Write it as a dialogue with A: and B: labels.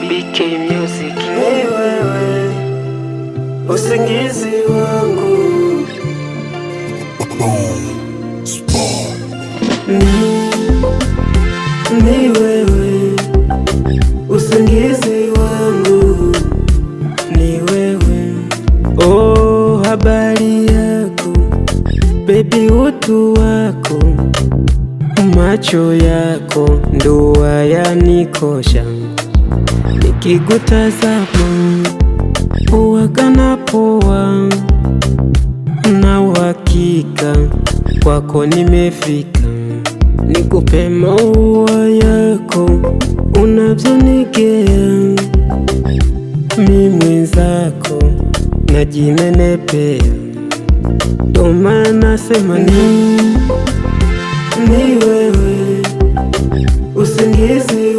A: BK Music.
B: Ni wewe usingizi wangu, ni wewe usingizi wangu, ni wewe. Oh, habari yako baby, utu wako, macho yako ndo yanikosha, nikikutazama huwaga napoa, na uhakika kwako nimefika, nikupe maua yako unavyonigea, mi mwenzako najinenepea, ndo maana nasema ni wewe usingizi